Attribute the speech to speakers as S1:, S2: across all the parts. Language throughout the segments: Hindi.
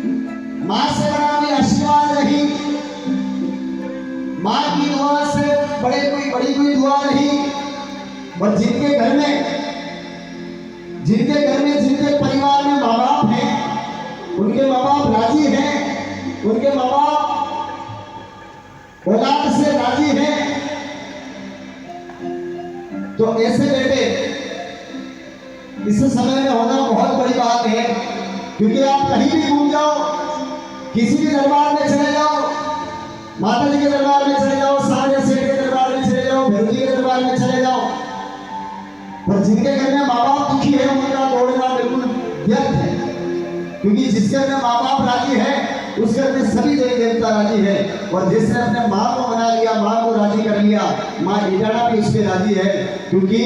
S1: माँ से बड़ा भी आशीर्वाद नहीं, माँ की दुआ से बड़ी कोई दुआ नहीं। और जिनके घर में जिनके परिवार में माँ बाप हैं, उनके माँ बाप राजी हैं, उनके माँ बाप औलाद से राजी हैं, तो ऐसे बेटे इस समय में होना बहुत बड़ी बात है। क्योंकि आप कहीं भी घूम जाओ, किसी भी दरबार में चले जाओ, माता जी के दरबार में चले जाओ, सारे सेठ के दरबार में चले जाओ, भैरव जी के दरबार में चले जाओ, पर जिनके घर में माँ बाप दुखी है उनका दौड़ना बिल्कुल व्यर्थ है। क्योंकि जिसके घर में माँ बाप राजी है उस घर में सभी देवी देवता राजी है। और जिसने अपने माँ को मना लिया, माँ को राजी कर लिया, माँ इटाना भी उस पर राजी है। क्योंकि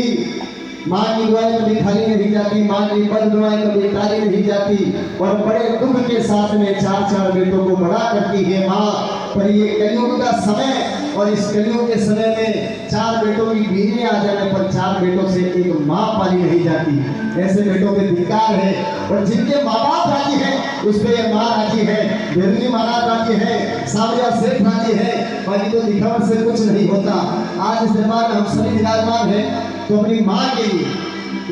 S1: माँ की दुआएं कभी खाली नहीं जाती, माँ की बद दुआएं कभी खाली नहीं जाती। और बड़े दुख के साथ में 4 बेटों को बड़ा करती है माँ। पर ये कलयुग का समय, और इस कलयुग के समय में 4 बेटों की बीवी आ जाने पर 4 बेटों से एक माँ पाली नहीं जाती। ऐसे बेटों पे धिक्कार है। और जिनके माँ बाप राजी है उस पे ये माँ राजी है, बिरली महाराज राजी है, सावरिया सेठ राजी है। बाकी तो दिखावट से कुछ नहीं होता। आज इस दरबार में हम सभी विराजमान हैं, तो अपनी माँ के लिए,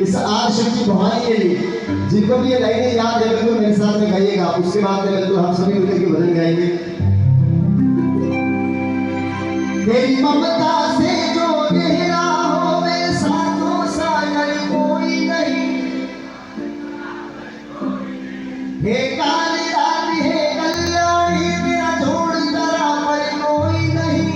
S1: इस आदिशक्ति भवानी के लिए, जिनको भी ये लाइनें याद है बिल्कुल मेरे साथ में गाइएगा। उसके बाद में बिल्कुल हम सभी मिलकर के भजन गाएंगे। तेरी ममता से जो गहरा होवे साथों सागर कोई नहीं, हे काली रात हे कल्याणी मेरा छोड़ करा पर कोई नहीं,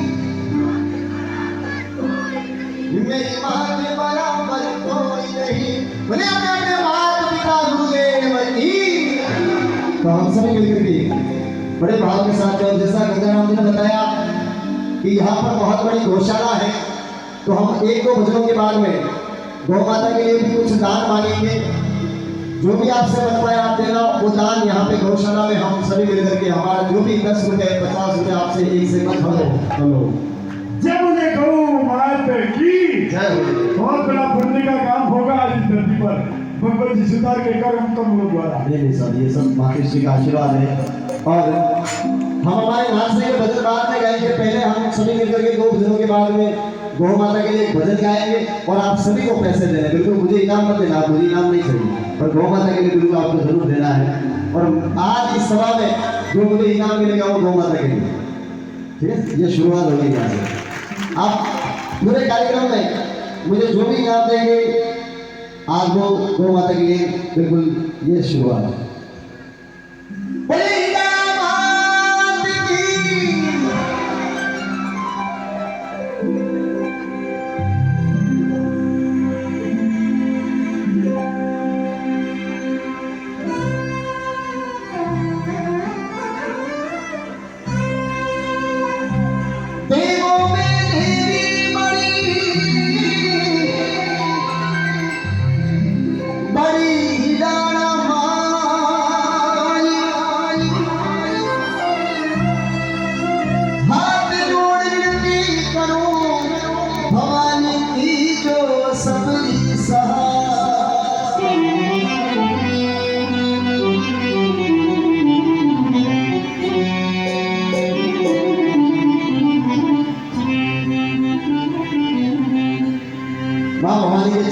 S1: मेरी माँ के बराबर कोई नहीं, बोले अपने माँ पिता गुरुदेव की। तो हम सभी मिलकर के बड़े भाव के साथ, और जैसा गंगाराम जी ने बताया कि यहाँ पर बहुत बड़ी गौशाला है, तो हम 1-2 भजनों के बाद में गौ माता के लिए भी कुछ दान मांगेंगे। जो भी आपसे बन पाए आप देना, वो दान यहाँ पे गौशाला में हम सभी मिलकर के, हमारा जो भी 10 रुपए 50 रुपए आपसे एक से मत भरो।
S2: जब उन्हें गौ माता की बहुत बड़ा पुण्य का काम होगा आज इस धरती पर, भगवत जी सुधार के कर्म कमलों द्वारा।
S1: नहीं सर, ये सब माता श्री का आशीर्वाद है। और हम हमारे नाचने के भजन बाद में गाएंगे। पहले हम सभी मिलकर के 2 भजनों के बाद में गौ माता के लिए एक भजन गाएंगे, और आप सभी को पैसे देना है। बिल्कुल मुझे इनाम मत देना, मुझे इनाम नहीं चाहिए, पर गौ माता के लिए बिल्कुल आपको जरूर देना है। और आज इस सभा में जो मुझे इनाम मिलेगा वो गौ माता के लिए, ठीक है। ये शुरुआत होगी यहाँ से। आप पूरे कार्यक्रम में मुझे जो भी इनाम देंगे आज वो गौ माता के लिए बिल्कुल ये शुरुआत है।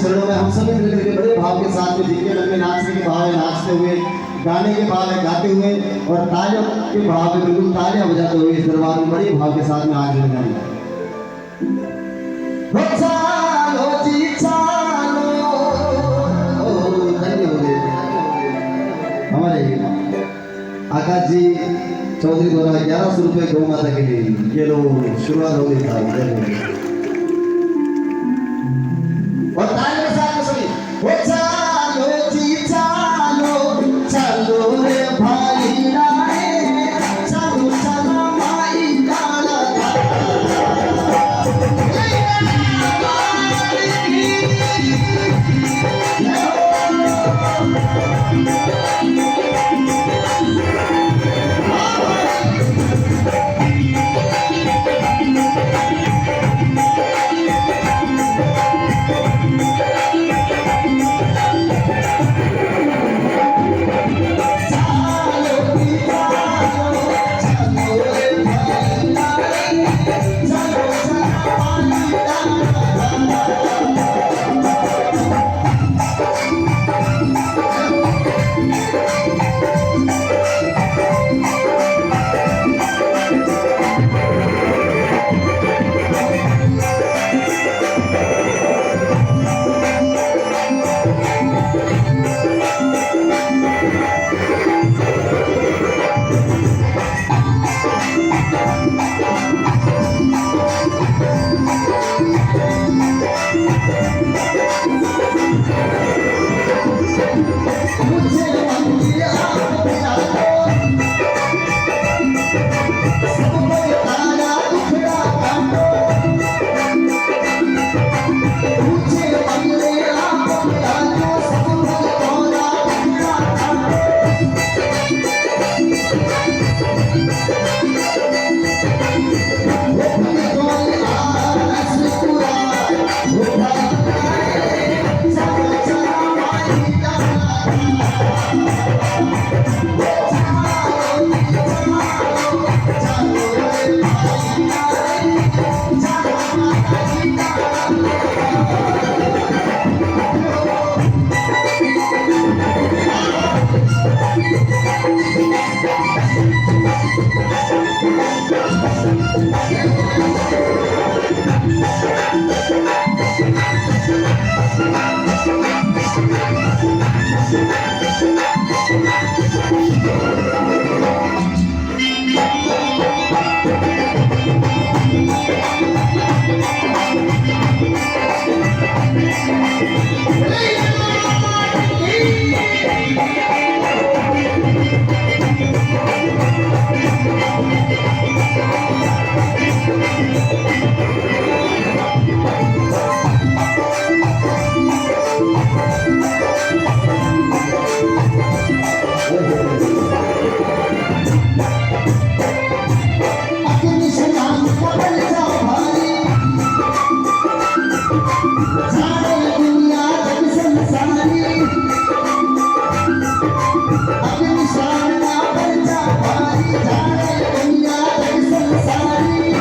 S1: चरणों में हम सभी मिलकर के बड़े भाव के साथ में, जिनके मन में नाचने के भाव है नाचते हुए, गाने के भाव है गाते हुए, और तालियों के भाव में बिल्कुल तालियां बजाते हुए इस दरबार में बड़े भाव के साथ में आज गाएंगे। हमारे आकाश जी चौधरी द्वारा 1100 रुपये गौ माता के लिए, ये लो शुरुआत हो गई था। और ताली के साथ में सभी वो चालो जी चालो चालो रे भाई राए चालो चालो माई डाला अपनी शनान को बन जाओ भारी, सारे दुनिया जग संसारी, अपनी शान का बन जाओ भारी, सारे दुनिया जग संसारी।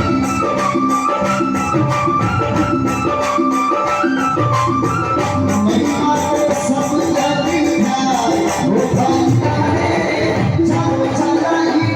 S1: महिमा को सब जाती है, वो भाई चारो चला ही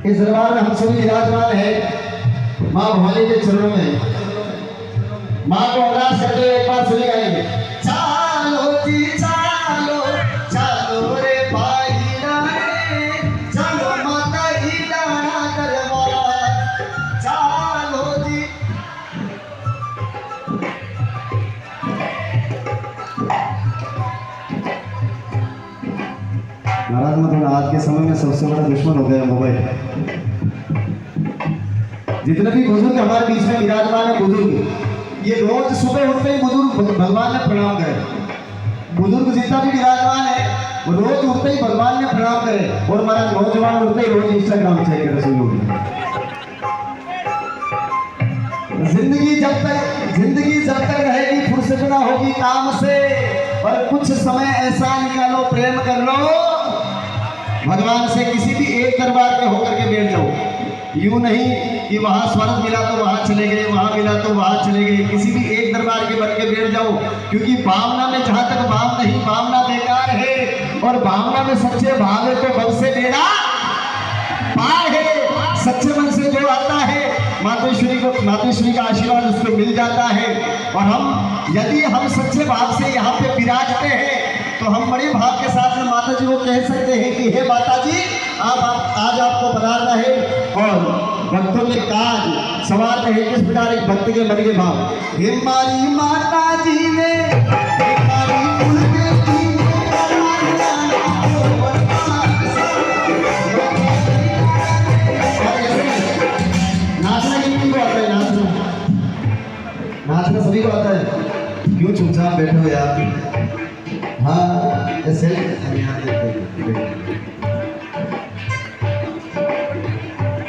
S1: इस दरबार में हम सभी विराजमान है माँ भवानी के चरणों में। माँ को अरदास करके एक बार सभी गाएंगे। चालो जी चालो, चालो रे भाई रे, चलो माता ही दाना दरबार, चालो जी। महाराज मतलब आज के समय में सबसे बड़ा दुश्मन हो गया मोबाइल। जितने भी बुजुर्ग हमारे बीच में विराजमान है बुजुर्ग, ये रोज सुबह उठते ही बुजुर्ग भगवान ने प्रणाम करे। बुजुर्ग जितना भी विराजमान है वो रोज उठते ही भगवान ने प्रणाम करे। और हमारा नौजवान उठते ही रोज इंस्टाग्राम चेक करे सुनो। जिंदगी जब तक रहेगी फुर्सत ना होगी काम से, और कुछ समय ऐसा निकालो प्रेम कर लो भगवान से। किसी भी एक दरबार पे होकर के बैठ जाओ, यूं नहीं कि वहां स्वर्ग मिला तो वहां चले गए, वहां मिला तो वहां चले गए। किसी भी एक दरबार के बन के बैठ जाओ, क्योंकि भावना में जहां तक भाव नहीं, भावना बेकार है। और भावना में सच्चे भाव है तो भव से बेड़ा पार है। सच्चे मन से जो आता है मातेश्वरी का आशीर्वाद उसको मिल जाता है। और यदि हम सच्चे भाव से यहाँ पे विराजते हैं तो हम बड़े भाव के साथ में माता जी को कह सकते हैं कि हे माता जी आज आपको बनाना है। और भक्तों के काज सवाल है किस प्रकार एक भक्त के मन के भाव। हे हमारी माता जी ने हमारी कुलदेवी नाचना कितनी को आता है? नाचना सभी को आता है। क्यों चुपचाप बैठे हो यार? हाँ ऐसे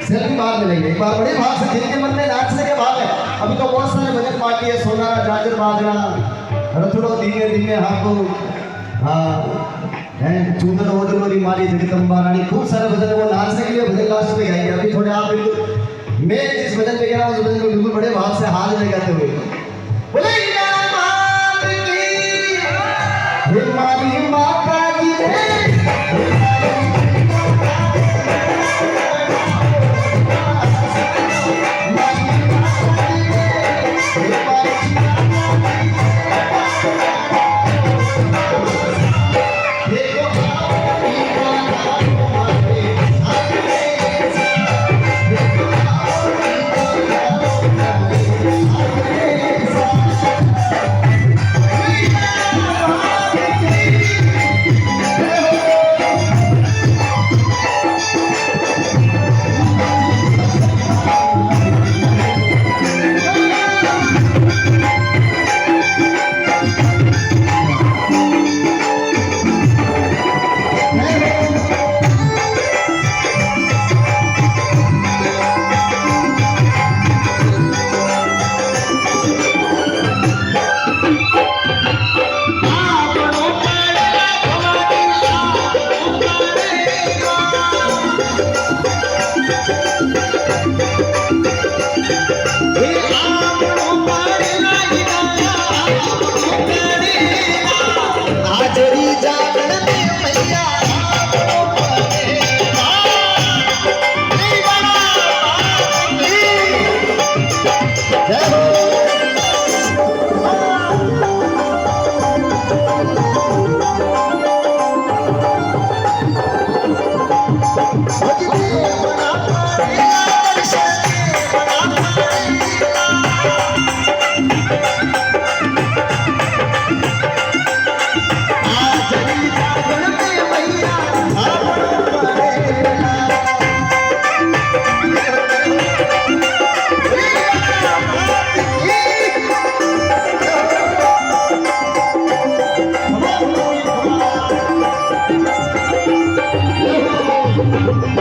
S1: सेल्फी बाद में लेंगे। एक बार बड़े भाव से जिनके मन में नाचने के भाव है। अभी तो बहुत सारे भजन पार्टी है, सोनारा जाजर बाजरा रथड़ो धीमे धीमे हाथों, हाँ है चूदर ओदलोरी मारी जगदम्बा रानी, खूब सारे भजन वो नाचने के लिए भजन लास्ट में गाएंगे। अभी थोड़े आप बिल्कुल मैं जिस भजन पे कह रहा हूँ उस भजन को बिल्कुल बड़े भाव से हाथ लगाते हुए बोले हमारी माता की
S2: है